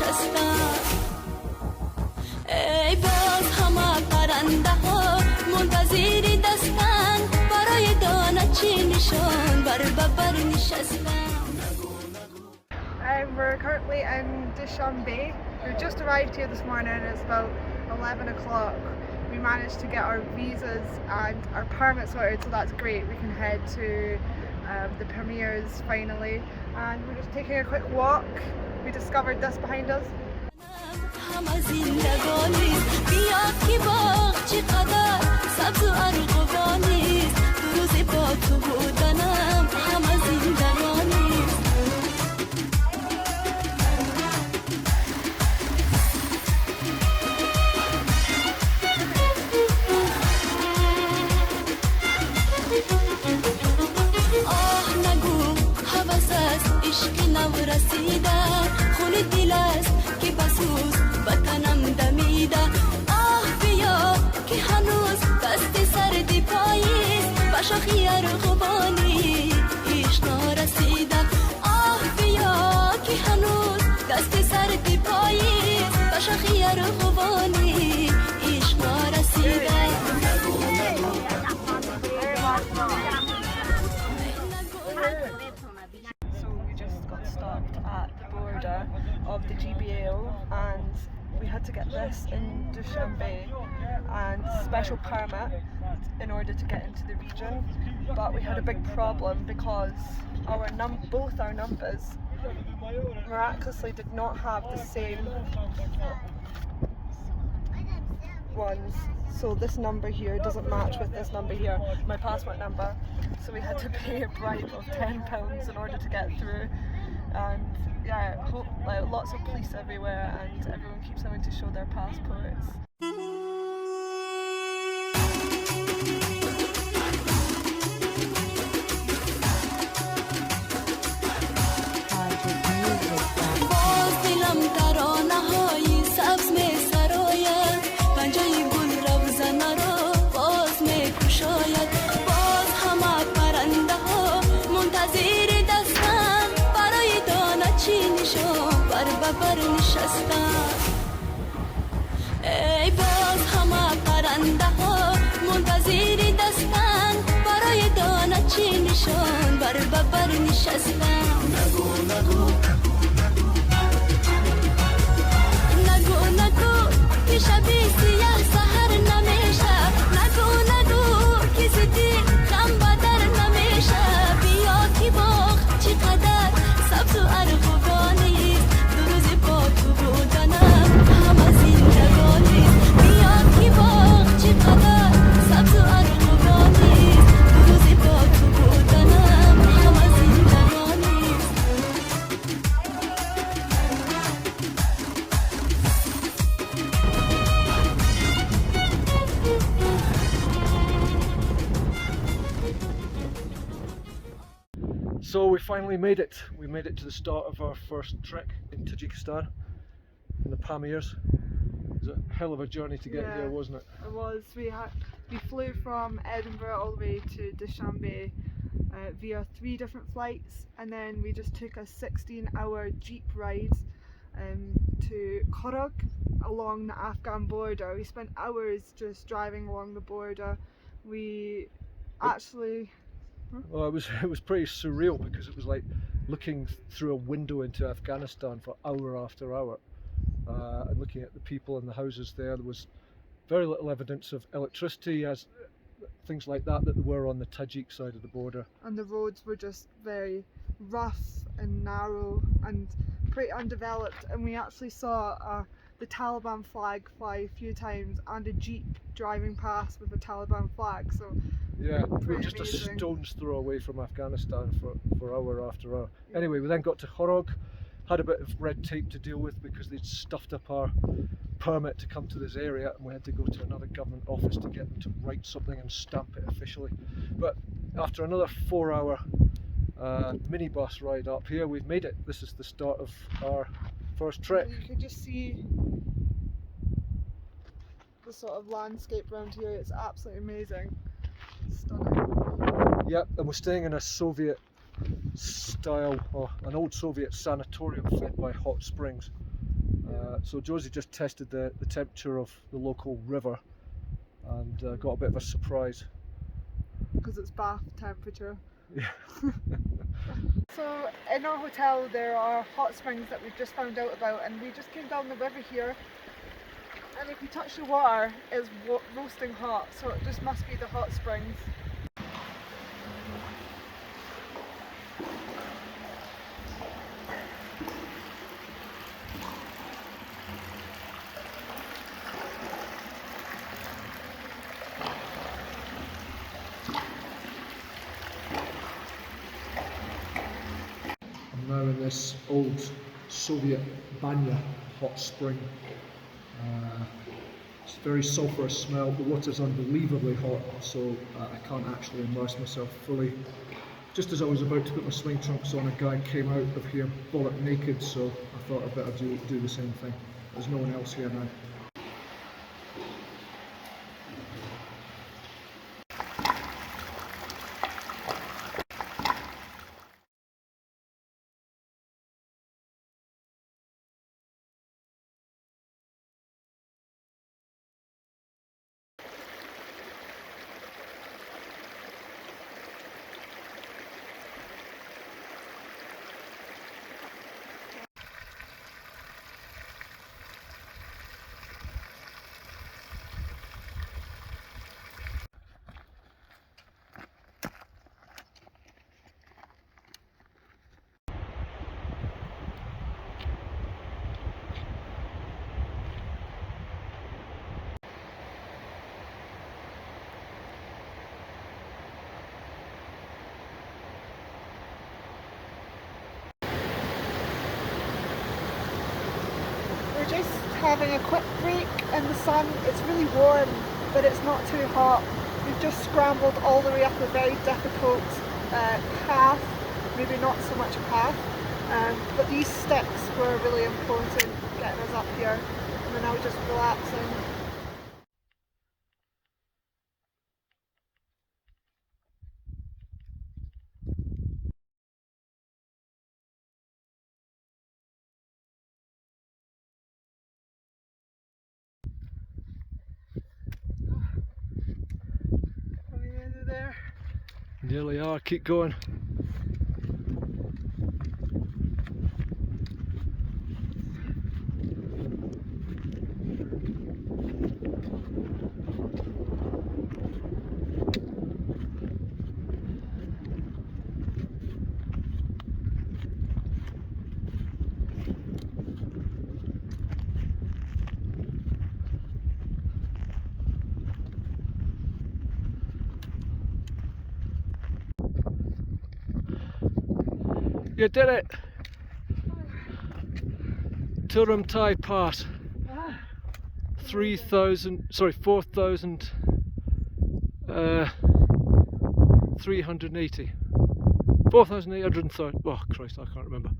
نشستم ای باز همه پرنده ها منتظر دستن برای دانه چی نشان بر ببر نشستم. We're currently in Dushanbe. We've just arrived here this morning. It's about 11 o'clock. We managed to get our visas and our permits sorted, so that's great. We can head to the Pamirs finally. And we're just taking a quick walk. We discovered this behind us. رسیده خون دل است که بسوز بکنم دمیده آه بیا که هنوز دست سردی پاییست به شاخی ارغوانی ایش نرسیده آه بیا که هنوز دست سردی پاییست به شاخی ارغوانی ایش نرسیده. At the border of the GBAO, and we had to get this in Dushanbe and special permit in order to get into the region, but we had a big problem because both our numbers miraculously did not have the same ones. So this number here doesn't match with this number here, my passport number, so we had to pay a bribe of £10 in order to get through. And yeah, lots of police everywhere, and everyone keeps having to show their passports. ای باز همه پرنده ها منتظر دستن برای دانه چی نشان بر ببر نشستن نگو نگو نگو نگو که شبی سیاه سهر نمیشه نگو نگو که زدی غم بدر نمیشه بیا که باغ چقدر سبز و ارغوانی دو روز با تو بودنم همه زندگانی بیا که باغ چقدر سبز و ارغوانی دو روز با تو بودنم همه زندگانی. So we finally made it. We made it to the start of our first trek in Tajikistan, in the Pamirs. It was a hell of a journey to get here, wasn't it? It was. We flew from Edinburgh all the way to Dushanbe via 3 different flights, and then we just took a 16-hour jeep ride to Korog along the Afghan border. We spent hours just driving along the border. We actually... Well, it was pretty surreal because it was like looking through a window into Afghanistan for hour after hour, and looking at the people and the houses there. There was very little evidence of electricity, as things like that there were on the Tajik side of the border. And the roads were just very rough and narrow and pretty undeveloped, and we actually saw the Taliban flag fly a few times and a jeep driving past with a Taliban flag. So yeah, we were just amazing. A stone's throw away from Afghanistan for hour after hour. Anyway, we then got to Horog, had a bit of red tape to deal with because they'd stuffed up our permit to come to this area, and we had to go to another government office to get them to write something and stamp it officially. But after another 4-hour minibus ride up here, we've made it. This is the start of our first trek. You can just see the sort of landscape around here. It's absolutely amazing. Stunning. Yep, and we're staying in a Soviet style, or an old Soviet sanatorium fed by hot springs. So Josie just tested the temperature of the local river and got a bit of a surprise. Because it's bath temperature. Yeah. So in our hotel there are hot springs that we've just found out about, and we just came down the river here, and if you touch the water it's roasting hot, so it just must be the hot springs. I'm now in this old Soviet banya hot spring. It's very sulphurous smell. The water's unbelievably hot, so I can't actually immerse myself fully. Just as I was about to put my swim trunks on, a guy came out of here bollock naked, so I thought I'd better do the same thing. There's no one else here now. We're just having a quick break in the sun. It's really warm, but it's not too hot. We've just scrambled all the way up a very difficult path, maybe not so much a path, but these sticks were really important getting us up here, and we're now just relaxing. Are we nearly there? Nearly are, keep going. You did it! Turumtai Pass. 4,380. 4,830. Oh Christ, I can't remember.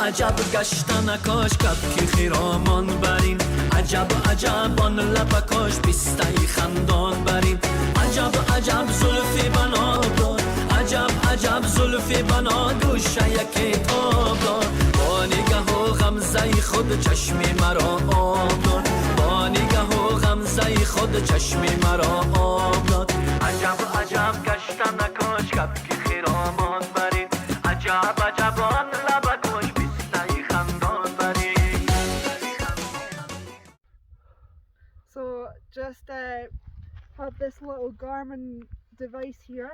عجب گشتن کاش کبکی خیرامان برین عجب آن لبکاش بیستای خندان برین عجب زلفی بنا دار عجب زلفی بنا گوشه یکی تاب دار با نگاه و غمزه خود چشمی مرا آب دار با نگاه و غمزه خود چشمی مرا آب دار عجب گشتن کاش کبکی خیرامان برین عجب آن لبکاش بیستای خندان برین. So just have this little Garmin device here,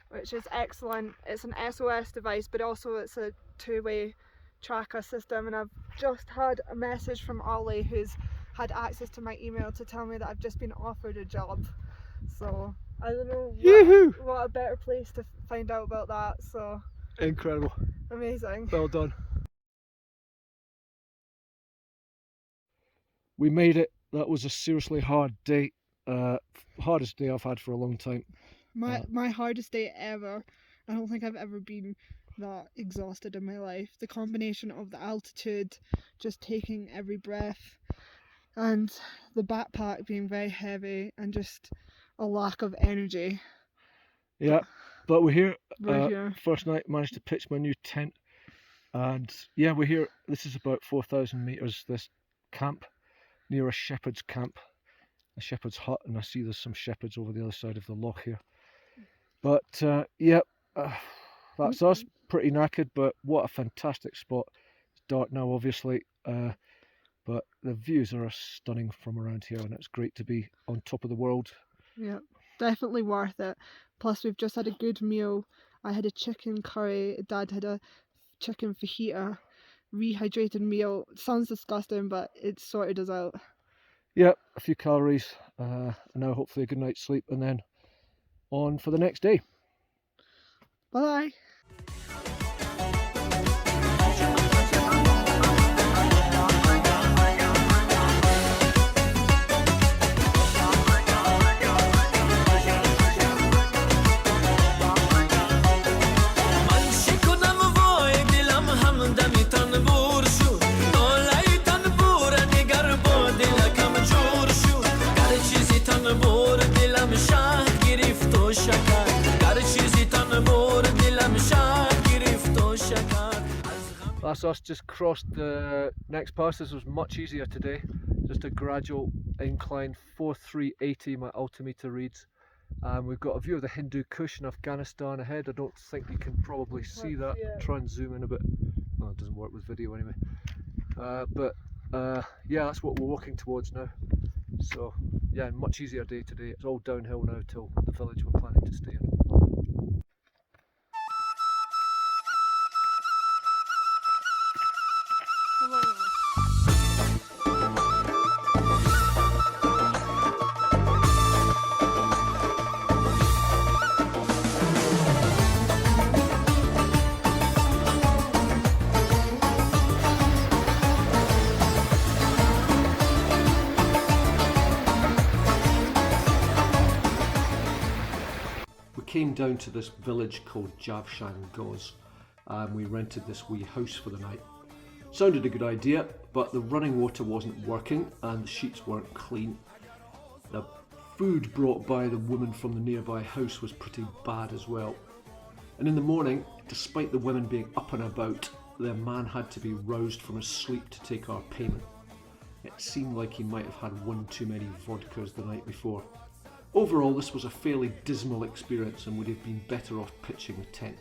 which is excellent. It's an SOS device, but also it's a two-way tracker system, and I've just had a message from Ollie, who's had access to my email, to tell me that I've just been offered a job. So I don't know what a better place to find out about that. So Incredible. amazing. Well done. We made it. That was a seriously hard day. Hardest day I've had for a long time. My hardest day ever. I don't think I've ever been that exhausted in my life. The combination of the altitude, just taking every breath, and the backpack being very heavy, and just a lack of energy. Yeah, but we're here. We're here. First night, managed to pitch my new tent, and yeah, we're here. This is about 4,000 meters. This camp near a shepherd's camp, a shepherd's hut, and I see there's some shepherds over the other side of the loch here. But that's us. Pretty knackered, but what a fantastic spot. It's dark now, obviously, but the views are stunning from around here, and it's great to be on top of the world. Yeah, definitely worth it. Plus, we've just had a good meal. I had a chicken curry. Dad had a chicken fajita, rehydrated meal. It sounds disgusting, but it sorted us out. Yeah, a few calories, and now hopefully a good night's sleep, and then on for the next day. Bye. That's us, just crossed the next pass. This was much easier today. Just a gradual incline, 4,380 my altimeter reads. We've got a view of the Hindu Kush in Afghanistan ahead. I don't think you can probably see that. Try and zoom in a bit. Well, it doesn't work with video anyway. Yeah, that's what we're walking towards now. So yeah, much easier day today. It's all downhill now till the village we're planning to stay in. Came down to this village called Javshan Goz, and we rented this wee house for the night. Sounded a good idea, but the running water wasn't working and the sheets weren't clean. The food brought by the woman from the nearby house was pretty bad as well. And in the morning, despite the women being up and about, their man had to be roused from his sleep to take our payment. It seemed like he might have had one too many vodkas the night before. Overall, this was a fairly dismal experience and would have been better off pitching a tent.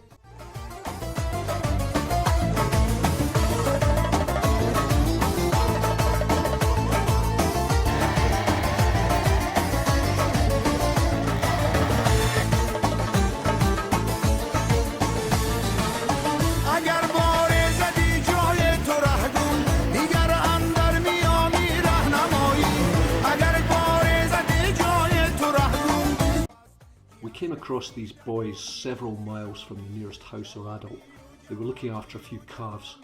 Came across these boys several miles from the nearest house or adult. They were looking after a few calves.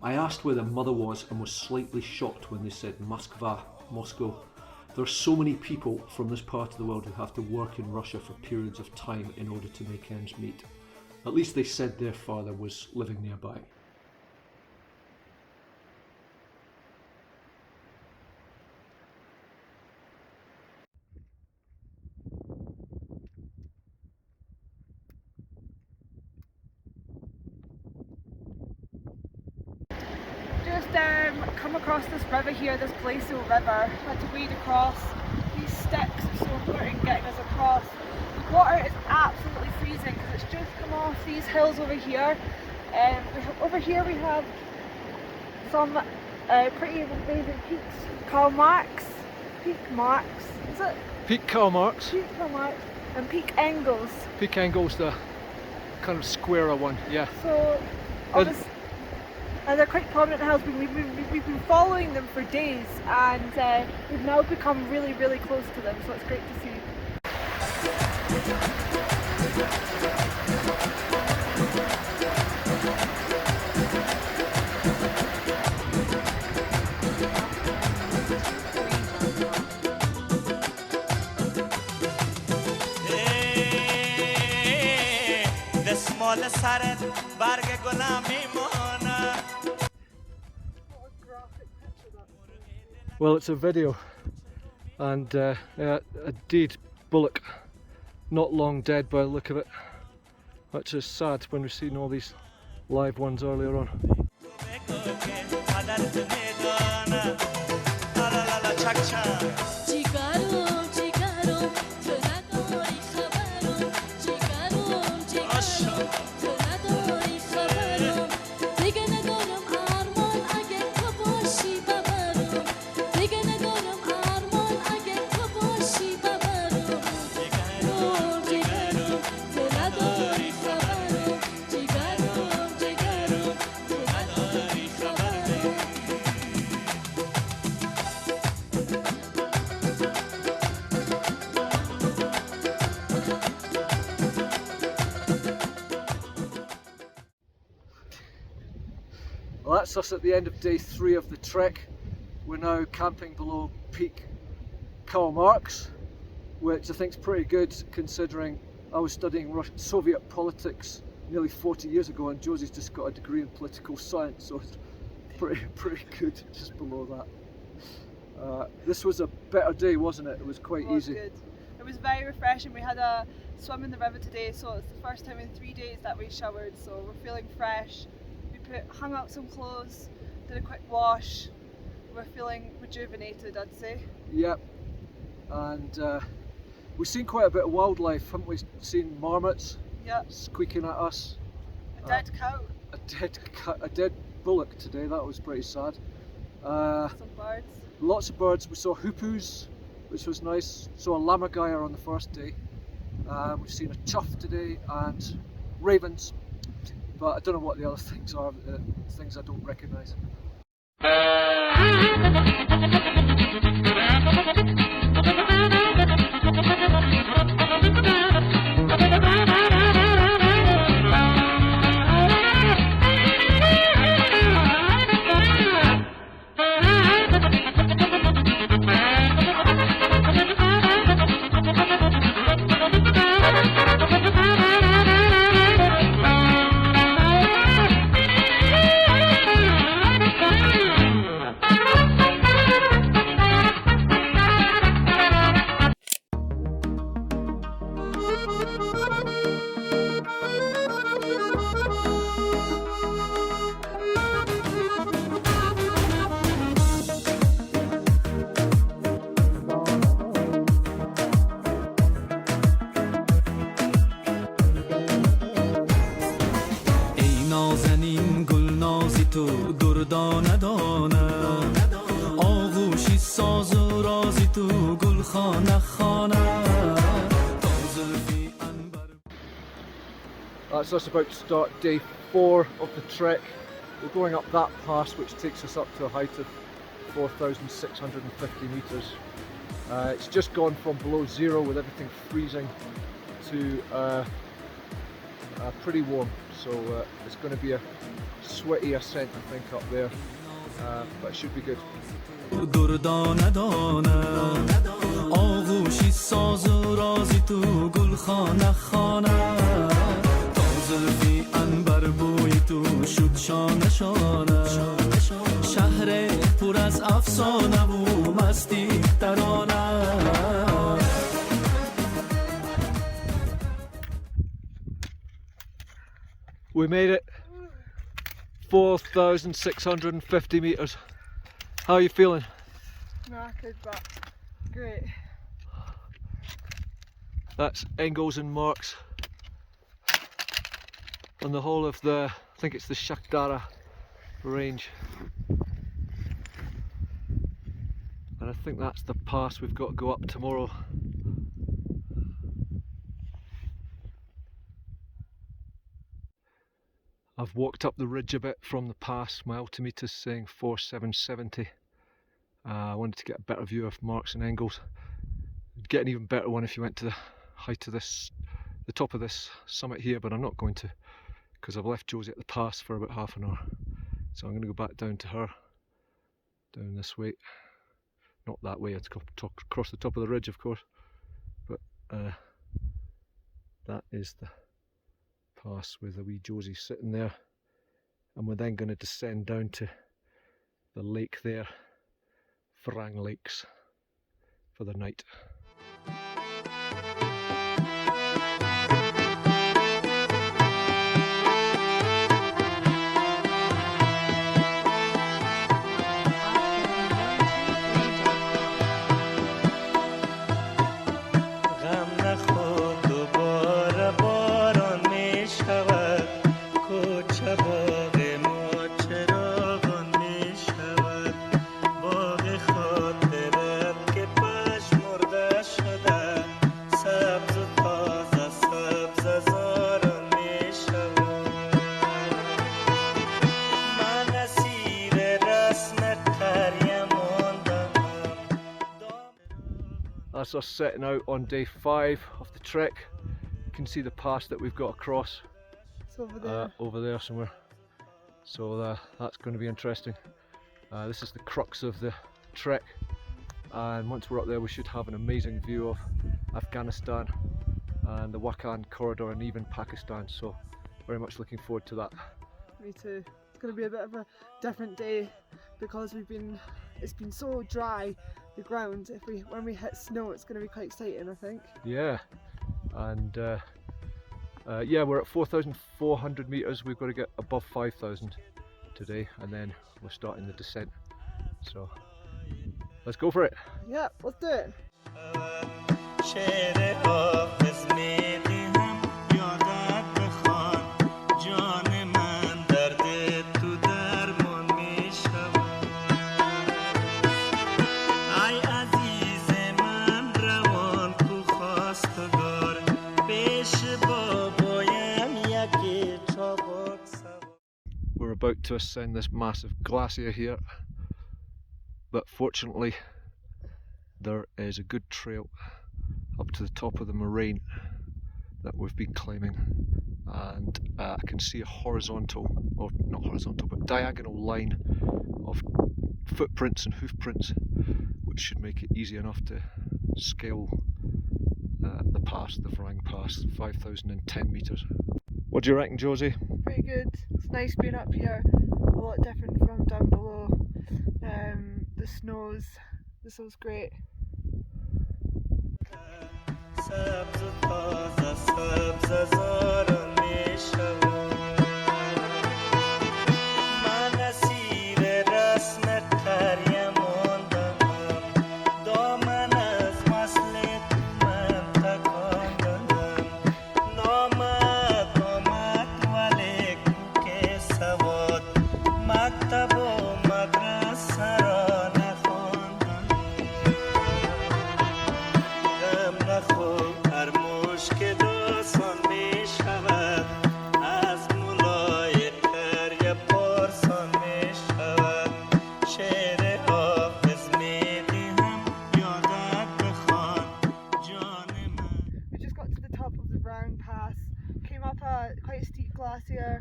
I asked where the mother was and was slightly shocked when they said Moskva, Moscow. There are so many people from this part of the world who have to work in Russia for periods of time in order to make ends meet. At least they said their father was living nearby. Come across this river here, this glacial river. Had to wade across. These sticks are so important getting us across. The water is absolutely freezing because it's just come off these hills over here. Over here we have some pretty amazing peaks. Karl Marx, Peak Marx, is it? Peak Karl Marx. Peak Karl Marx and Peak Engels. Peak Engels, the kind of squarer one, yeah. So, and they're quite prominent hills. We've been following them for days, and we've now become really, really close to them, so it's great to see. سرت برگ گلم میمونه. Well, it's a video, and a dead bullock, not long dead by the look of it, which is sad when we've seen all these live ones earlier on. Well, that's us at the end of day 3 of the trek. We're now camping below peak Pamirs, which I think is pretty good considering I was studying Soviet politics nearly 40 years ago, and Josie's just got a degree in political science, so it's pretty good just below that. This was a better day, wasn't it? It was quite easy. Good. It was very refreshing. We had a swim in the river today, so it's the first time in 3 days that we showered, so we're feeling fresh. Hung out some clothes, did a quick wash. We're feeling rejuvenated, I'd say. Yep, and we've seen quite a bit of wildlife, haven't we? Seen marmots, yep, squeaking at us. A dead cow. A dead bullock today, that was pretty sad. Some birds. Lots of birds. We saw hoopoes, which was nice. Saw a lammergeier on the first day. We've seen a chough today and ravens. But I don't know what the other things are, things I don't recognise. تو دردانه دانه آغوشی ساز و رازی تو گلخانه خانه. That's us about to start day 4 of the trek. We're going up that pass, which takes us up to a height of 4,650 metres. It's just gone from below zero with everything freezing to pretty warm, so it's going to be a sweaty ascent, I think, up there, but it should be good. دردانه دانه آغوشی ساز و رازی تو گلخانه خانه تا زلفی عنبر بوی تو شد شانه شانه شهر پر از افسانه و مستی ترانه. We made it 4,650 metres. How are you feeling? Knackered, but great. That's Engels and Marks on the whole of the, I think it's the Shakdara range. And I think that's the pass we've got to go up tomorrow. I've walked up the ridge a bit from the pass. My altimeter's saying 4,770. I wanted to get a better view of Marks and Engels. You'd get an even better one if you went to the height of this, the top of this summit here, but I'm not going to, because I've left Josie at the pass for about half an hour. So I'm going to go back down to her, down this way. Not that way, it's across the top of the ridge, of course, but that is the pass with a wee Josie sitting there, and we're then going to descend down to the lake there, Vrang Lakes, for the night. غم نخور دوباره باران می شود کوچه باغ ما چراغان می شود باغ خاطرت که پژمرده شده سبز و تازه سبز زاران می شود من اسیر رسم قریه ماندم That's us setting out on day 5 of the trek. You can see the pass that we've got across It's over there. somewhere. So that's going to be interesting. This is the crux of the trek, and once we're up there we should have an amazing view of Afghanistan and the Wakhan corridor and even Pakistan, so very much looking forward to that. Me too. It's going to be a bit of a different day because it's been so dry, the ground. When we hit snow, it's going to be quite exciting, I think. Yeah, and yeah, we're at 4,400 meters. We've got to get above 5,000 today, and then we're starting the descent. So let's go for it. Yeah, let's do it. شعر حافظ می دهم یادت بخوان جان من درد تو درمان می شود ای عزیز من روان کو خواستگار پیش بابایم یکی چابک سوار. We're about to ascend this massive glacier here, but fortunately there is a good trail up to the top of the moraine that we've been climbing, and I can see a horizontal, or not horizontal, but diagonal line of footprints and hoof prints, which should make it easy enough to scale the pass, the Vrang Pass, 5,010 meters. What do you reckon, Josie? Pretty good. It's nice being up here. A lot different from down below. The snow's great. سبز و تازه سبز زاران می شود من اسیر رسم قریه ماندم دامن از وصل تو من تکان دادم نامد آمد ولی کوک سواد مکتب و مدرسه را نخواندم غم نخور هر مشکل آسان می شود از مولای قریه پارسان می شود شعر حافظ می دهم یادت بخوان جان من. We just got to the top of the Vrang Pass, came up quite a steep glacier,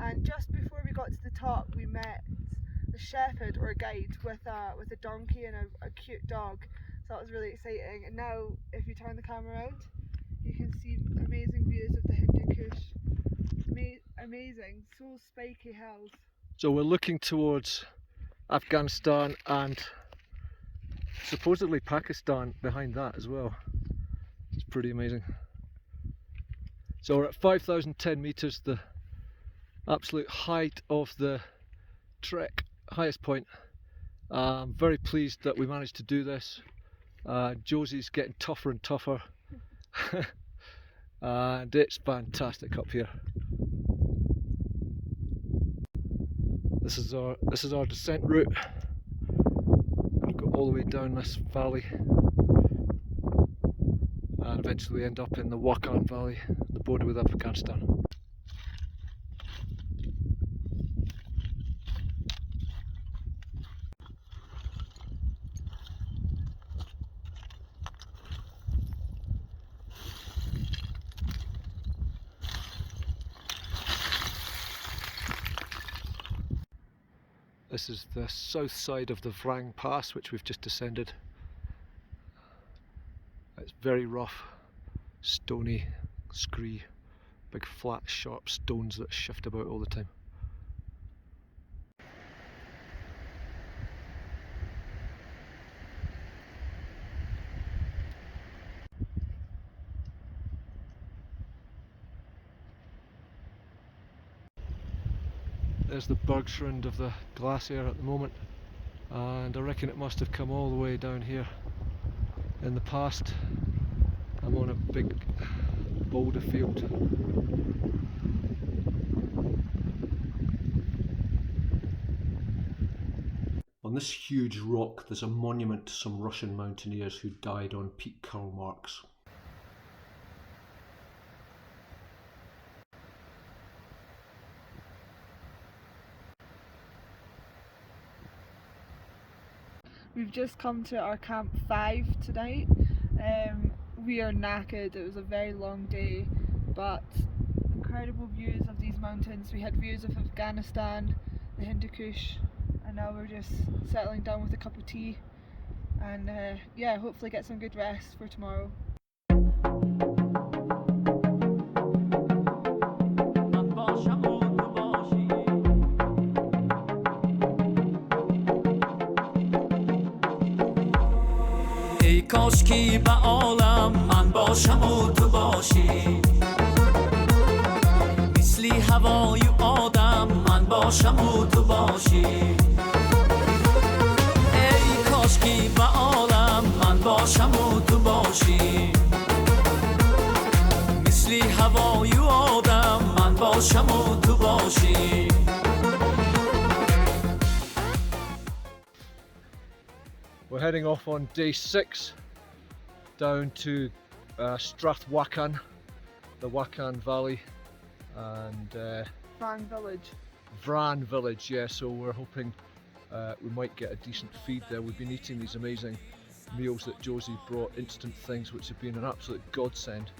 and just before we got to the top we met the shepherd or guide with a donkey and a cute dog, so that was really exciting. And now if you turn the camera around you can see amazing views of the Hindu Kush. Amazing, so spiky hills. So we're looking towards Afghanistan and supposedly Pakistan behind that as well. It's pretty amazing. So we're at 5,010 meters, the absolute height of the trek, highest point. I'm very pleased that we managed to do this. Josie's getting tougher and tougher and it's fantastic up here. This is our descent route. We'll go all the way down this valley and eventually end up in the Wakhan Valley, the border with Afghanistan. This is the south side of the Vrang Pass, which we've just descended. It's very rough, stony, scree Big flat sharp stones that shift about all the time. There's the bergsrund of the glacier at the moment, and I reckon it must have come all the way down here in the past. I'm on a big boulder field. On this huge rock there's a monument to some Russian mountaineers who died on peak curl marks. We've just come to our camp 5 tonight. We are knackered. It was a very long day, but incredible views of these mountains. We had views of Afghanistan, the Hindu Kush, and now we're just settling down with a cup of tea and yeah, hopefully get some good rest for tomorrow. کاشکی به عالم من باشم و تو باشی مثلی هوای آدم من باشم و تو باشی ای کاشکی به عالم من باشم و تو باشی مثلی هوای آدم من باشم و تو باشی. We're heading off on day 6 down to Strathwakan, the Wakan Valley, and Vran Village, yeah, so we're hoping we might get a decent feed there. We've been eating these amazing meals that Josie brought, instant things, which have been an absolute godsend,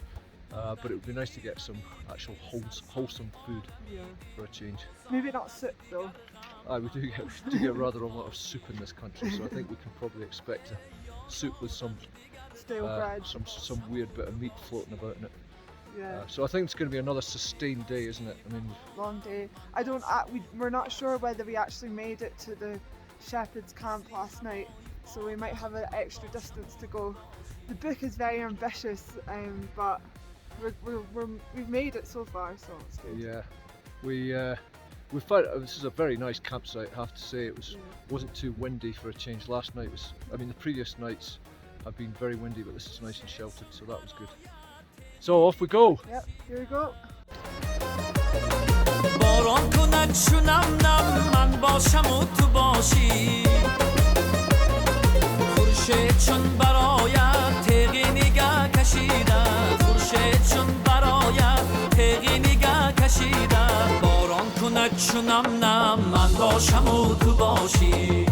but it would be nice to get some actual wholesome food for a change. Maybe not soup though. We do get rather a lot of soup in this country, so I think we can probably expect a soup with some Stale bread. some weird bit of meat floating about in it. Yeah. So I think it's going to be another sustained day, isn't it? I mean, Long day. We're not sure whether we actually made it to the shepherd's camp last night, so we might have an extra distance to go. The book is very ambitious, but we've made it so far, so it's good. yeah, we found this is a very nice campsite. I have to say, wasn't too windy for a change. Last night was, I mean, the previous nights have been very windy, but this is nice and sheltered, so that was good. So off we go. Yep, here we go. باران کند شونم نم من باشم و تو باشی خورشید چون برایت تیغی نگه کشیده خورشید چون برایت تیغی نگه کشیده باران کند شونم نم من باشم و تو باشی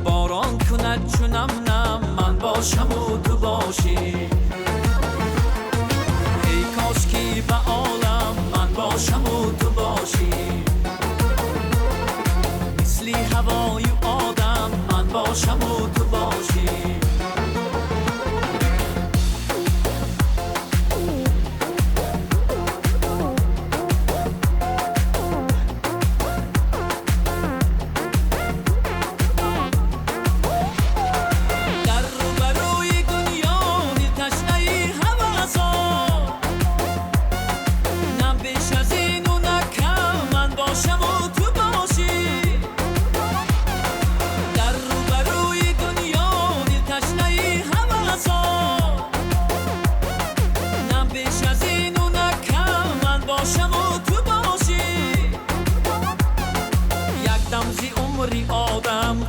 باران کند چونم نم من باشم و تو باشی ای کاشکی به عالم من باشم و تو باشی مثلی هوای آدم من باشم و تو باشی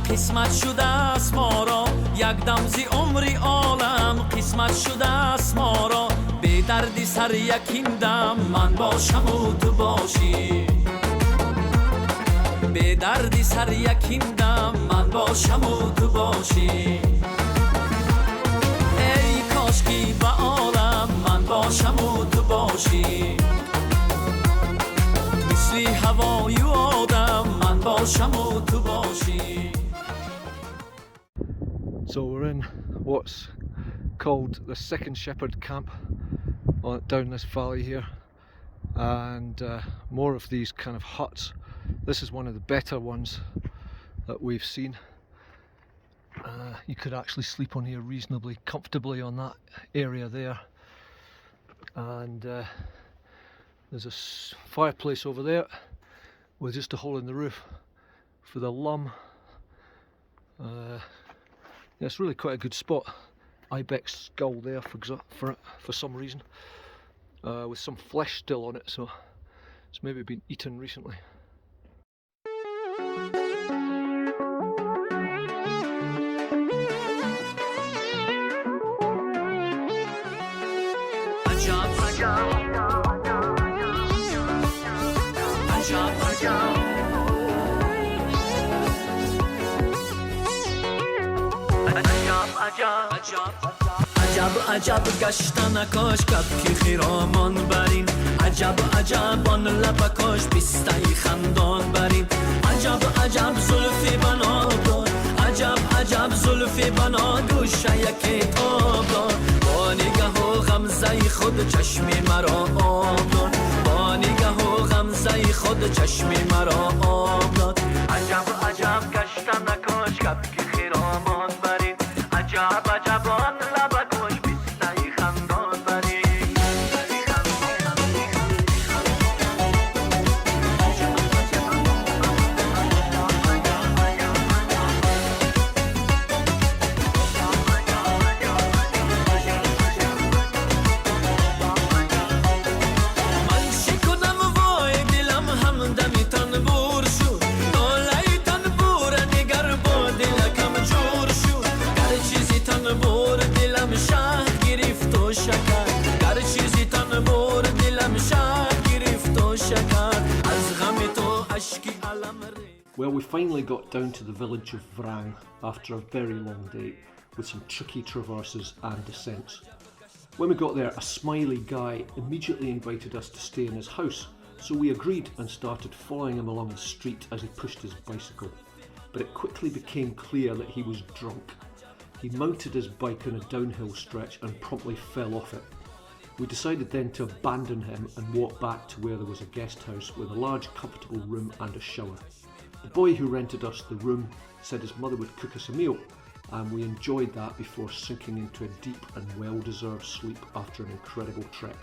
قسمت شده است ما را یک دم زی عمری عالم قسمت شده است ما را به دردی سر یکین دم من باشم و تو باشی به دردی سر یکین دم من باشم و تو باشی ای کاشکی به عالم من باشم و تو باشی مثلی هوای آدم من باشم و تو باشی. So we're in what's called the second shepherd camp down this valley here, and more of these kind of huts. This is one of the better ones that we've seen. You could actually sleep on here reasonably comfortably on that area there, and there's a fireplace over there with just a hole in the roof for the lum. Yeah, it's really quite a good spot. Ibex skull there for some reason, with some flesh still on it, so it's maybe been eaten recently. عجب عجب گشتنکاش کبکی خیرامان برین عجب عجب آن لبکاش بیستایی خندان برین عجب عجب زلفی بنا دار عجب عجب زلفی بنا گوشه یکی تاب دار با نگه و غمزه خود چشمی مرا آب داد با نگه و غمزه خود چشمی مرا آب داد عجب عجب گشتنکاش کبکی خیرامان برین عجب عجب آن لبکاش بیستایی خندان برین من شکدم وای دلم همدمی تنبور شد نالای تنبور دیگر با دلکم جور شد گر چیزی تنبور دلم شهد گرفت و شکر گر چیزی تنبور دلم شهد گرفت و شکر از غم تو اشکی علم ریخت. Well, we finally got down to the village of Vrang after a very long day, with some tricky traverses and descents. When we got there, a smiley guy immediately invited us to stay in his house, so we agreed and started following him along the street as he pushed his bicycle. But it quickly became clear that he was drunk. He mounted his bike on a downhill stretch and promptly fell off it. We decided then to abandon him and walk back to where there was a guest house with a large comfortable room and a shower. The boy who rented us the room said his mother would cook us a meal, and we enjoyed that before sinking into a deep and well-deserved sleep after an incredible trek.